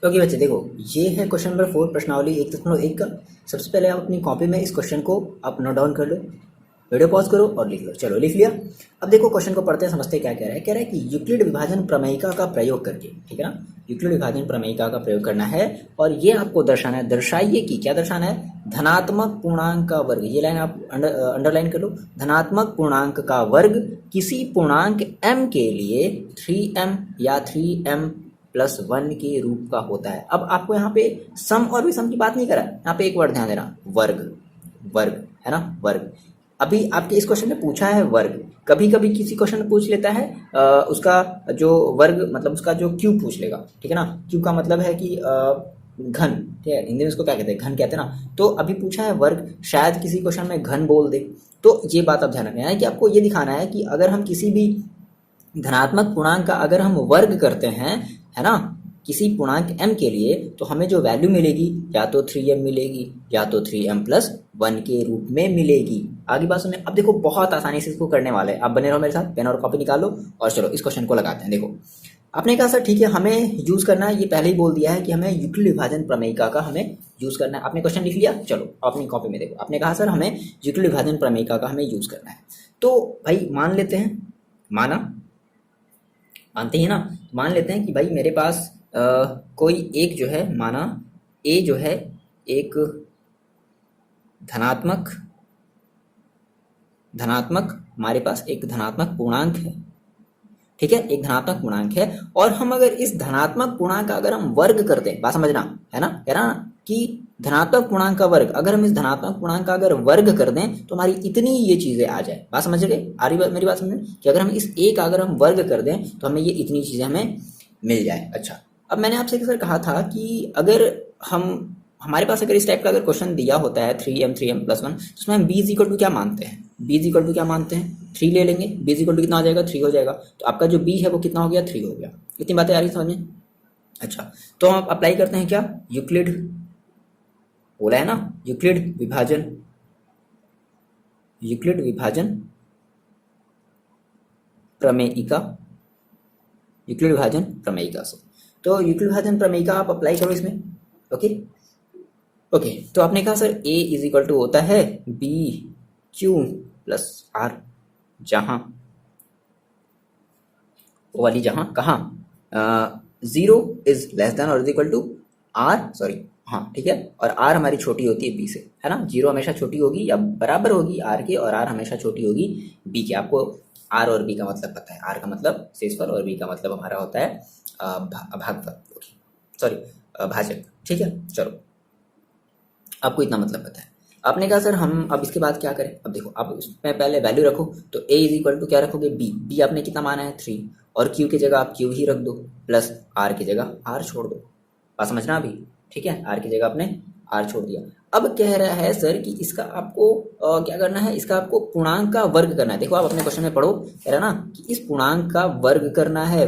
Okay बच्चे देखो, ये है क्वेश्चन नंबर 4 प्रश्नावली 1.1 का। सबसे पहले आप अपनी कॉपी में इस क्वेश्चन को आप नोट डाउन कर लो, वीडियो पॉज करो और लिख लो। चलो लिख लिया। अब देखो क्वेश्चन को पढ़ते हैं, समझते हैं क्या कह रहा है। कह रहा है कि यूक्लिड विभाजन प्रमेयिका का प्रयोग करके, ठीक है ना, यूक्लिड विभाजन प्रमेयिका का प्रयोग करना है और ये आपको दर्शाना है। दर्शाइए कि क्या दर्शाना है, धनात्मक पूर्णांक का वर्ग, ये लाइन आप अंडरलाइन कर लो। धनात्मक पूर्णांक का वर्ग किसी पूर्णांक m के लिए 3m या 3m+1 के रूप का होता है। अब आपको यहाँ पे सम और विषम की बात नहीं करा, यहाँ पे एक वर्ड ध्यान देना, वर्ग। वर्ग है ना, वर्ग। अभी आपके इस क्वेश्चन में पूछा है वर्ग। कभी कभी किसी क्वेश्चन में पूछ लेता है उसका जो वर्ग, मतलब उसका जो क्यूब पूछ लेगा, ठीक है ना। क्यूब का मतलब है कि घन, ठीक है, हिंदी में इसको क्या कहते हैं, घन कहते हैं ना। तो अभी पूछा है वर्ग, शायद किसी क्वेश्चन में घन बोल दे। तो ये बात आप ध्यान रखना है कि आपको ये दिखाना है कि अगर हम किसी भी धनात्मक पूर्णांक का अगर हम वर्ग करते हैं, है ना, किसी पूर्णांक m के लिए, तो हमें जो वैल्यू मिलेगी या तो 3m मिलेगी या तो 3m+1 के रूप में मिलेगी। आगे बात सुनिए। अब देखो बहुत आसानी से इसको करने वाले हैं, आप बने रहो मेरे साथ, पेन और कॉपी निकालो और चलो इस क्वेश्चन को लगाते हैं। देखो आपने कहा सर ठीक है हमें यूज करना है, ये पहले ही बोल दिया है कि हमें यूक्लिड विभाजन प्रमेयिका का हमें यूज करना है। आपने क्वेश्चन लिख लिया, चलो अपनी कॉपी में देखो। आपने कहा सर हमें यूक्लिड विभाजन प्रमेयिका का हमें यूज करना है। तो भाई मान लेते हैं, मानते हैं ना, मान लेते हैं कि भाई मेरे पास कोई एक जो है, माना ए जो है एक धनात्मक हमारे पास एक धनात्मक पूर्णांक है, ठीक है, एक धनात्मक पूर्णांक है। और हम अगर इस धनात्मक पूर्णांक का अगर हम वर्ग कर दें, बात समझना है ना, कह रहा ना कि धनात्मक पूर्णांक का वर्ग, अगर हम इस धनात्मक पूर्णांक का अगर वर्ग कर दें तो हमारी इतनी ये चीजें आ जाए। बात समझ गए, आ रही मेरी बात समझ कि अगर हम इस ए का अगर हम वर्ग कर दें तो हमें ये इतनी चीजें हमें मिल जाए। अच्छा, अब मैंने आपसे सर कहा था कि अगर हमारे पास अगर इस टाइप का अगर क्वेश्चन दिया होता है 3m+1, तो उसमें हम b इक्वल टू क्या मानते हैं, b इक्वल टू क्या मानते हैं, 3 ले लेंगे। b इक्वल टू कितना हो जाएगा, 3 हो जाएगा। तो आपका जो b है वो कितना हो गया, 3 हो गया। इतनी बातें आ रही समझ में। अच्छा, तो हम अप्लाई करते हैं क्या, यूक्लिड बोला है ना, यूक्लिड विभाजन प्रमेयिका, यूक्लिड विभाजन प्रमेयिका से। तो यूक्लिड विभाजन प्रमेयिका आप अप्लाई करो इसमें। ओके, तो आपने कहा sir a is equal to होता है BQ+R, जहां वो वाली, जहां कहाँ 0 इज लेस देन और is equal to R, sorry हाँ ठीक है, और R हमारी छोटी होती है B से, है ना। 0 हमेशा छोटी होगी या बराबर होगी R के, और R हमेशा छोटी होगी B के। आपको R और B का मतलब पता है, R का मतलब शेषफल और B का मतलब हमारा होता है भागफल, सॉरी भाजक, ठीक है। चलो आपको इतना मतलब पता है। आपने कहा सर हम अब इसके बाद क्या करें। अब देखो आप इसमें पहले वैल्यू रखो, तो a इज इक्वल टू क्या रखोगे, b आपने कितना माना है 3, और q की जगह आप q ही रख दो, प्लस r की जगह r छोड़ दो। बात समझना अभी, ठीक है, r की जगह आपने r छोड़ दिया। अब कह रहा है सर कि इसका आपको क्या करना है, इसका आपको पूर्णांक का वर्ग करना है। देखो आप अपने क्वेश्चन में पढ़ो, कह रहा है ना कि इस पूर्णांक का वर्ग करना है,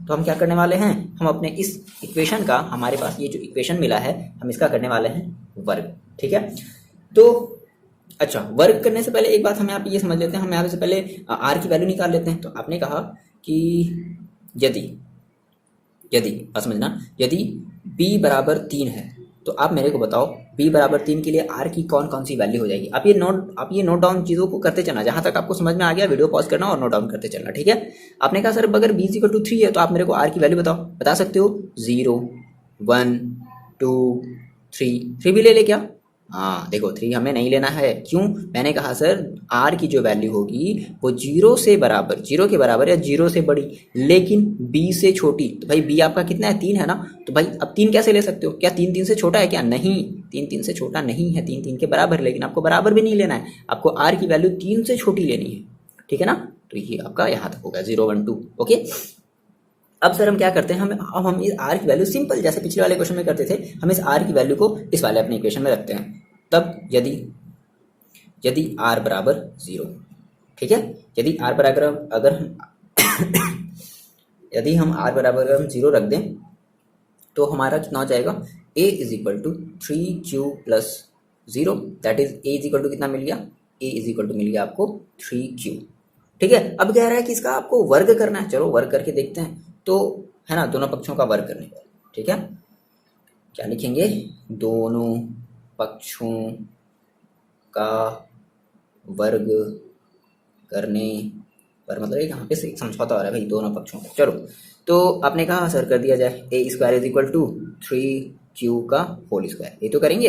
तो हम क्या करने वाले हैं, हम अपने इस इक्वेशन का, हमारे पास ये जो इक्वेशन मिला है, हम इसका करने वाले हैं वर्ग, ठीक है। तो अच्छा, वर्ग करने से पहले एक बात हम यहाँ पे ये समझ लेते हैं, हम यहाँ से पहले r की वैल्यू निकाल लेते हैं। तो आपने कहा कि यदि बात समझना, यदि b बराबर 3 है, तो आप मेरे को बताओ b बराबर 3 के लिए r की कौन कौन सी वैल्यू हो जाएगी। आप ये नोट डाउन चीजों को करते चलना, जहां तक आपको समझ में आ गया वीडियो पॉज करना और नोट डाउन करते चलना, ठीक है। आपने कहा सर अगर b इक्वल टू 3 है, तो आप मेरे को r की वैल्यू बताओ, बता सकते हो 0 1 2 3 भी ले ले क्या। हाँ देखो 3 हमें नहीं लेना है, क्यों, मैंने कहा सर r की जो वैल्यू होगी वो 0 के बराबर या 0 से बड़ी, लेकिन b से छोटी। तो भाई b आपका कितना है, 3 है ना। तो भाई अब 3 कैसे ले सकते हो, क्या 3 3 से छोटा है क्या, नहीं, 3 3 से छोटा नहीं है, 3 3 के बराबर। लेकिन आपको बराबर भी नहीं लेना है, आपको r की वैल्यू 3 से छोटी लेनी है, ठीक है ना। तो ये आपका यहाँ तक होगा 0 1 2, ओके। अब सर हम क्या करते हैं, हम इस r की वैल्यू सिंपल, जैसे पिछले वाले क्वेश्चन में करते थे, हम इस r की वैल्यू को इस वाले अपने इक्वेशन में रखते हैं। तब यदि r बराबर 0, ठीक है, यदि r बराबर अगर हम यदि हम r बराबर हम 0 रख दें, तो हमारा कितना हो जाएगा, a is equal to 3q+0, that is a is equal to कितना मिल गया, a इज इक्वल टू मिल गया आपको 3q, ठीक है। अब कह रहा है कि इसका आपको वर्ग करना है, चलो वर्ग करके देखते हैं। तो है ना, दोनों पक्षों का वर्ग करने का, ठीक है, क्या लिखेंगे, दोनों पक्षों का वर्ग करने पर, मतलब यहाँ पे से समझौता हो रहा है भाई दोनों पक्षों का। चलो, तो आपने कहा सर कर दिया जाए A square is equal to 3q का होल स्क्वायर, ये तो करेंगे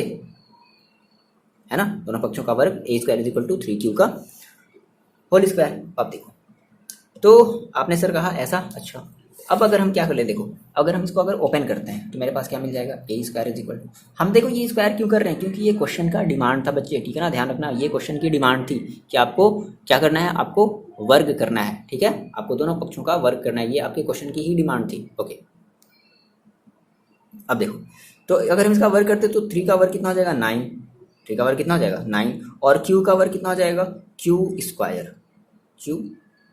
है ना, दोनों पक्षों का वर्ग A square is equal to 3q का होल स्क्वायर। अब देखो, तो आपने सर कहा ऐसा, अच्छा अब अगर हम क्या कर ले, देखो अगर हम इसको अगर ओपन करते हैं तो मेरे पास क्या मिल जाएगा, A square is equal to, हम देखो ये स्क्वायर क्यों कर रहे हैं, क्योंकि ये क्वेश्चन का डिमांड था बच्चे, ठीक है ना, ध्यान रखना, ये क्वेश्चन की डिमांड थी कि आपको क्या करना है, आपको वर्ग करना है, ठीक है, आपको दोनों पक्षों का वर्ग करना है, ये आपके क्वेश्चन की ही डिमांड थी। ओके, अब देखो, तो अगर हम इसका वर्ग करते तो 3 का वर्ग कितना हो जाएगा 9, 3 का वर्ग कितना हो जाएगा 9, और q का वर्ग कितना हो जाएगा q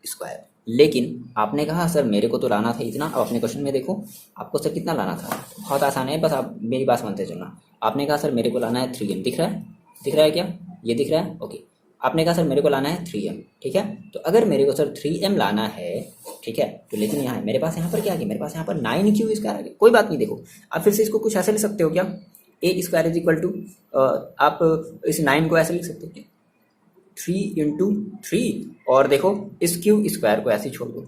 स्क्वायर। लेकिन आपने कहा सर मेरे को तो लाना था इतना, अब अपने क्वेश्चन में देखो आपको सर कितना लाना था, बहुत आसान है, बस आप मेरी बात समझते चलना। आपने कहा सर मेरे को लाना है 3m, दिख रहा है, दिख रहा है क्या, ये दिख रहा है, ओके। आपने कहा सर मेरे को लाना है 3m, ठीक है, तो अगर मेरे को सर 3m लाना है, ठीक है, तो लेकिन यहाँ मेरे पास यहाँ पर क्या आ गया, मेरे पास यहाँ पर 9q स्क्वायर आ गया, कोई बात नहीं, देखो आप फिर से इसको कुछ ऐसे लिख सकते हो क्या, ए स्क्वायर इज इक्वल टू, आप इस 9 को ऐसे लिख सकते हो क्या, 3 इंटू 3, और देखो इस q स्क्वायर को ऐसे ही छोड़ दो,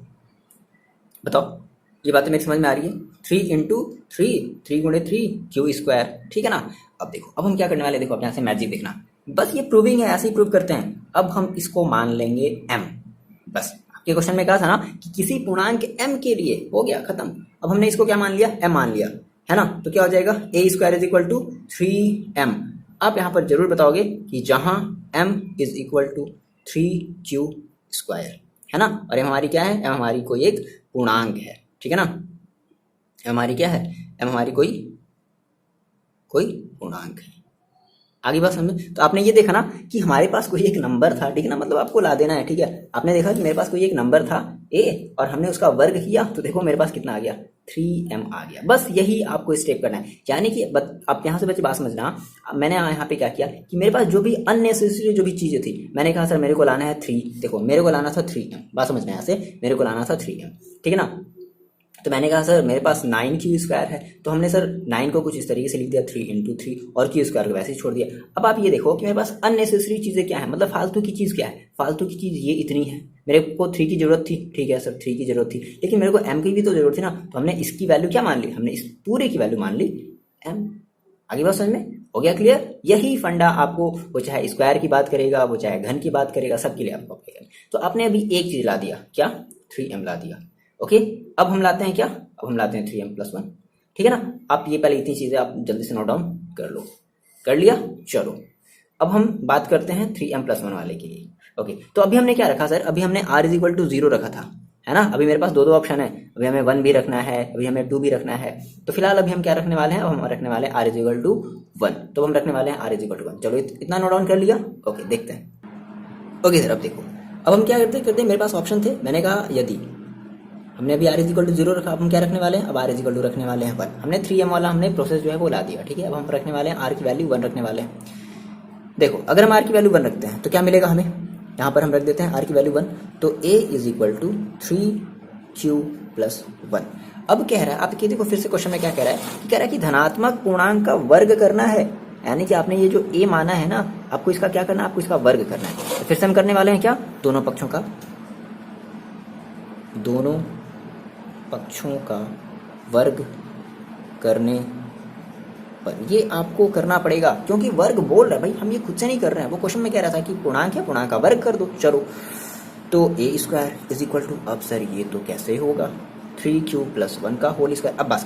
बताओ ये बातें मेरी समझ में आ रही है, 3 इंटू 3 गुणे 3 q स्क्वायर, ठीक है ना। अब देखो, अब हम क्या करने वाले, देखो अब यहाँ से मैजिक देखना, बस ये प्रूविंग है, ऐसे ही प्रूव करते हैं। अब हम इसको मान लेंगे m, बस आपके क्वेश्चन में कहा था ना कि किसी पूर्णांक m के लिए, हो गया खत्म। अब हमने इसको क्या मान लिया, m मान लिया है ना, तो क्या हो जाएगा, A square is equal to 3m। आप यहाँ पर जरूर बताओगे कि जहां m is equal to 3q square है ना, और m हमारी क्या है, m हमारी कोई एक पूर्णांक है, ठीक है ना, m हमारी क्या है, m हमारी कोई पूर्णांक है। आगे बात समझ, तो आपने ये देखा ना कि हमारे पास कोई एक नंबर था, ठीक है ना, मतलब आपको ला देना है, ठीक है, आपने देखा कि मेरे पास कोई एक नंबर था a, और हमने उसका वर्ग किया, तो देखो मेरे पास कितना आ गया, 3m आ गया। बस यही आपको स्टेप करना है, यानी कि आप यहाँ से बच्चे बात समझना, मैंने यहाँ पे क्या किया कि मेरे पास जो भी अननेसेसरी जो भी चीजें थी, मैंने कहा सर मेरे को लाना है 3, देखो मेरे को लाना था 3m, बात समझना यहाँ से, मेरे को लाना था 3m, ठीक है ना, तो मैंने कहा सर मेरे पास 9q स्क्वायर है, तो हमने सर 9 को कुछ इस तरीके से लिख दिया 3 इंटू 3, और q स्क्वायर को वैसे ही छोड़ दिया। अब आप ये देखो कि मेरे पास अननेसेसरी चीज़ें क्या है, मतलब फालतू की चीज़ क्या है, फालतू की चीज़ ये इतनी है, मेरे को 3 की जरूरत थी, ठीक है सर 3 की जरूरत थी, लेकिन मेरे को m की भी तो जरूरत थी ना, तो हमने इसकी वैल्यू क्या मान ली, हमने इस पूरे की वैल्यू मान ली m। आगे बात समझ में हो गया क्लियर, यही फंडा आपको, वो चाहे स्क्वायर की बात करेगा, वो चाहे घन की बात करेगा, सबके लिए आपको अप्लाई करें। तो आपने अभी एक चीज ला दिया, क्या, 3m ला दिया, ओके। अब हम लाते हैं क्या, अब हम लाते हैं 3m+1, ठीक है ना। आप ये पहले इतनी चीजें आप जल्दी से नोट डाउन कर लो, कर लिया, चलो अब हम बात करते हैं 3m+1 वाले के लिए, ओके। तो अभी हमने क्या रखा सर, अभी हमने r इज इक्वल टू 0 रखा था, है ना, अभी मेरे पास दो ऑप्शन है, अभी हमें 1 भी रखना है, अभी हमें 2 भी रखना है, तो फिलहाल अभी हम क्या रखने वाले हैं, अब हम रखने वाले हैं r इज इक्वल टू 1, तो हम रखने वाले हैं r इज इक्वल टू 1। चलो इतना नोट डाउन कर लिया, ओके, देखते हैं, ओके सर। अब देखो, अब हम क्या करते हैं, मेरे पास ऑप्शन थे, मैंने कहा यदि हमने अभी r इज इक्वल टू 0 रखा, अब हम क्या रखने वाले हैं, अब r इज इक्वल टू रखने वाले हैं 1, हमने 3m वाला हमने प्रोसेस जो है वो ला दिया, ठीक है। अब हम रखने वाले हैं r की वैल्यू 1 रखने वाले हैं। देखो अगर हम r की वैल्यू 1 रखते हैं तो क्या मिलेगा हमें, यहाँ पर हम रख देते हैं r की वैल्यू 1, तो a is equal to 3q+1। अब कह रहा है, आप देखो फिर से क्वेश्चन में क्या कह रहा है, कह रहा है कि धनात्मक पूर्णांक का वर्ग करना है, यानी कि आपने ये जो a माना है ना, आपको इसका क्या करना है, आपको इसका वर्ग करना है। तो फिर से हम करने वाले हैं क्या, दोनों पक्षों का वर्ग करने पर, ये आपको करना पड़ेगा, क्योंकि वर्ग बोल रहा है भाई, हम ये खुद से नहीं कर रहे हैं, वो क्वेश्चन में कह रहा था कि पूर्णांक है, पूर्णांक का वर्ग कर दो। चलो, तो a square is equal to, अब सर ये तो कैसे होगा, 3q+1 का होल स्क्वायर। अब बात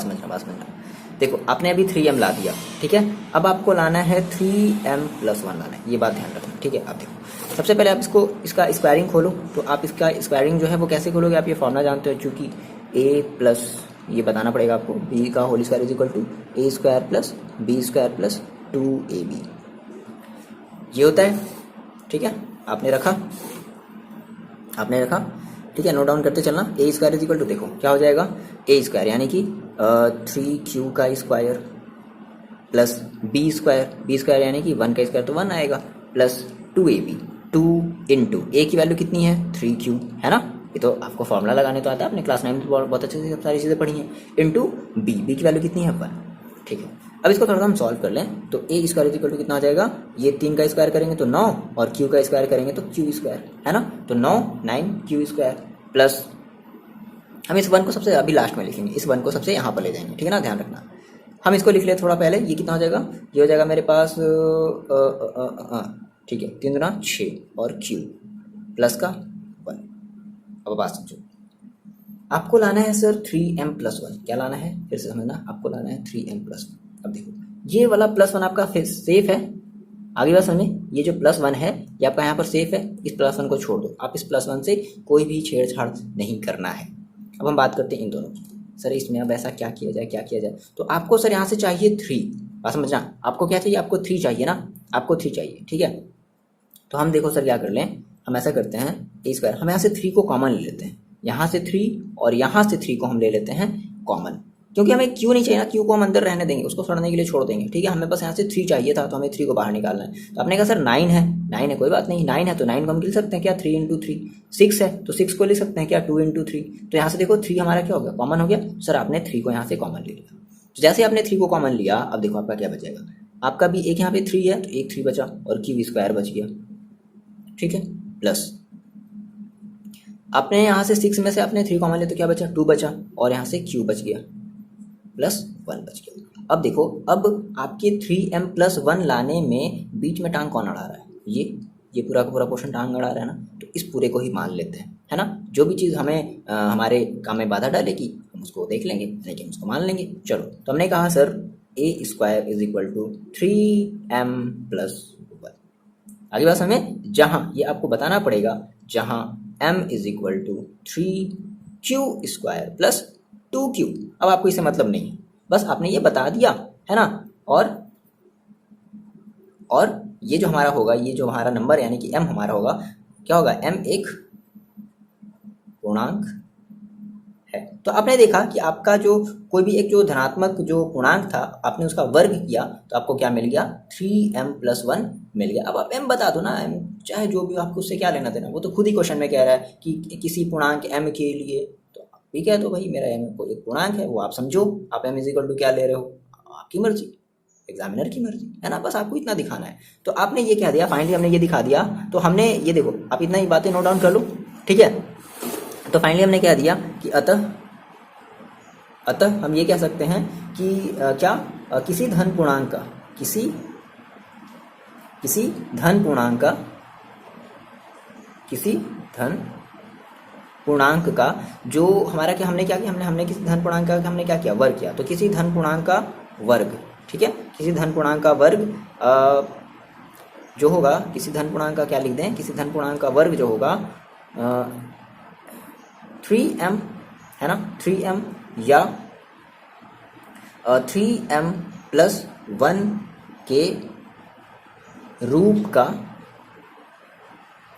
समझना, देखो आपने अभी 3m ला दिया, ठीक है, अब आपको लाना है 3m+1 लाना है, ये बात ध्यान रखना, ठीक है। अब देखो सबसे पहले आप इसका स्क्वायरिंग खोलो, तो आप इसका स्क्वायरिंग जो है वो कैसे खोलोगे, आप ये फॉर्मूला जानते हो, चूंकि a प्लस, ये बताना पड़ेगा आपको, b का whole square is equal to a square plus b square plus 2ab, ये होता है, ठीक है। आपने रखा, ठीक है, नोट डाउन करते चलना। ए स्क्वायर इज इक्वल टू, देखो क्या हो जाएगा, ए स्क्वायर यानी कि 3q का स्क्वायर प्लस बी स्क्वायर यानी कि 1 का स्क्वायर तो 1 आएगा, प्लस 2ab, 2 इंटू ए की वैल्यू कितनी है 3q, है ना, ये तो आपको फॉर्मूला लगाने तो आता है, आपने क्लास 9 में बहुत अच्छे से सब सारी चीज़ें पढ़ी हैं। इंटू बी की वैल्यू कितनी है 1, ठीक है। अब इसको थोड़ा सा हम सॉल्व कर लें तो ए स्क्वायर इज इक्वल टू कितना आ जाएगा, ये 3 का स्क्वायर करेंगे तो 9 और क्यू का स्क्वायर करेंगे तो क्यू स्क्वायर, है ना। तो 9 क्यू स्क्वायर प्लस हम इस 1 को सबसे अभी लास्ट में लिखेंगे, इस 1 को सबसे यहाँ पर ले जाएंगे, ठीक है ना, ध्यान रखना। हम इसको लिख ले थोड़ा पहले, ये कितना हो जाएगा, ये हो जाएगा मेरे पास ठीक है 3 गुना 6 और क्यू प्लस का 1। अब बात समझो, आपको लाना है सर 3m+1, क्या लाना है फिर से समझना, आपको लाना है 3m+1। अब देखो ये वाला +1 आपका सेफ है, आगे बात समझे, ये जो +1 है ये आपका यहाँ पर सेफ है, इस +1 को छोड़ दो, आप इस +1 से कोई भी छेड़छाड़ नहीं करना है। अब हम बात करते हैं इन दोनों की, सर इसमें अब ऐसा क्या किया जाए, क्या किया जाए, तो आपको सर यहाँ से चाहिए 3, बात समझना, आपको क्या चाहिए, आपको 3 चाहिए ना, आपको 3 चाहिए, ठीक है। तो हम देखो सर क्या कर लें, हम ऐसा करते हैं ए स्क्वायर, हम यहाँ से 3 को कॉमन ले लेते हैं, यहाँ से 3 और यहाँ से 3 को हम ले लेते हैं कॉमन, क्योंकि हमें क्यू नहीं चाहिए ना, क्यू को हम अंदर रहने देंगे, उसको छोड़ने के लिए छोड़ देंगे, ठीक है। हमें बस यहाँ से 3 चाहिए था तो हमें 3 को बाहर निकालना है। तो आपने कहा सर 9 है कोई बात नहीं, 9 है तो 9 को हम लिख सकते हैं क्या 3 × 3, 6 है तो 6 को लिख सकते हैं क्या 2 × 3। तो यहाँ से देखो 3 हमारा क्या हो गया, कॉमन हो गया। सर आपने 3 को यहाँ से कॉमन ले लिया, तो जैसे आपने 3 को कॉमन लिया, अब देखो आपका क्या बचेगा, आपका भी एक यहाँ पे 3 है तो एक 3 बचा और क्यू स्क्वायर बच गया, ठीक है। प्लस आपने यहाँ से 6 में से आपने 3 कॉमन लिया तो क्या बचा, 2 बचा और यहाँ से क्यू बच गया प्लस 1 बच गया। अब देखो, अब आपके 3m+1 लाने में बीच में टांग कौन अड़ा रहा है, ये पूरा का पूरा पोर्शन टांग अड़ा रहा है ना, तो इस पूरे को ही मान लेते हैं, है ना। जो भी चीज़ हमें हमारे काम में बाधा डालेगी हम उसको देख लेंगे, लेकिन उसको मान लेंगे। चलो, तो हमने कहा sir A square is equal to 3m+1। आगे बात हमें, जहाँ ये आपको बताना पड़ेगा, जहाँ m is equal to 3q² plus 2q। अब आपको इससे मतलब नहीं है, बस आपने ये बता दिया, है ना। और ये जो हमारा होगा, ये जो हमारा नंबर यानी कि m हमारा होगा, क्या होगा, m एक पूर्णांक है। तो आपने देखा कि आपका जो कोई भी एक जो धनात्मक जो पूर्णांक था, आपने उसका वर्ग किया तो आपको क्या मिल गया, 3m+1 मिल गया। अब आप m बता दो ना, m चाहे जो भी, आपको उससे क्या लेना देना, वो तो खुद ही क्वेश्चन में कह रहा है कि किसी पूर्णांक m के लिए, तो ठीक है, तो भाई मेरा m को एक पूर्णांक है, वो आप समझो, आप m = क्या ले रहे हो, आपकी मर्जी, एग्जामिनर की मर्जी, है ना। बस आपको इतना दिखाना है। तो आपने ये कह दिया, फाइनली हमने ये दिखा दिया, तो हमने ये देखो, आप इतना ही बातें नोट डाउन कर लो, ठीक है। तो फाइनली हमने कह दिया कि अतः हम ये कह सकते हैं कि किसी धन पूर्णांक का जो हमारा क्या, हमने क्या किया, हमने किसी धन पूर्णांक का हमने क्या किया, वर्ग किया। तो किसी धन पूर्णांक का वर्ग, ठीक है, किसी धन पूर्णांक का वर्ग जो होगा, किसी धन पूर्णांक का क्या लिख दें, किसी धन पूर्णांक का वर्ग जो होगा 3m, है ना, 3m या 3m+1 के रूप का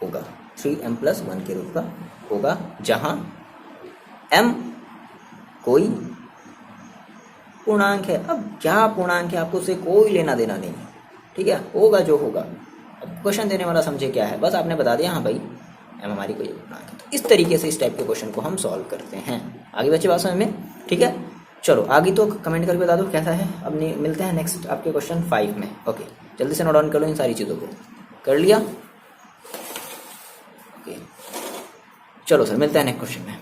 होगा, 3m+1 के रूप का होगा, जहां m कोई पूर्णांक है। अब क्या पूर्णांक है आपको उससे कोई लेना देना नहीं है, ठीक है, होगा जो होगा। अब क्वेश्चन देने वाला समझे क्या है, बस आपने बता दिया हाँ भाई m हमारी कोई पूर्णांक है। तो इस तरीके से इस टाइप के क्वेश्चन को हम सॉल्व करते हैं। आगे बच्चे बात समझ में, ठीक है। चलो आगे तो कमेंट करके बता दो कैसा है। अब मिलते हैं नेक्स्ट आपके क्वेश्चन 5 में। ओके, जल्दी से नोट डाउन कर लो इन सारी चीज़ों को, कर लिया। ओके, चलो सर मिलते हैं नेक्स्ट क्वेश्चन में।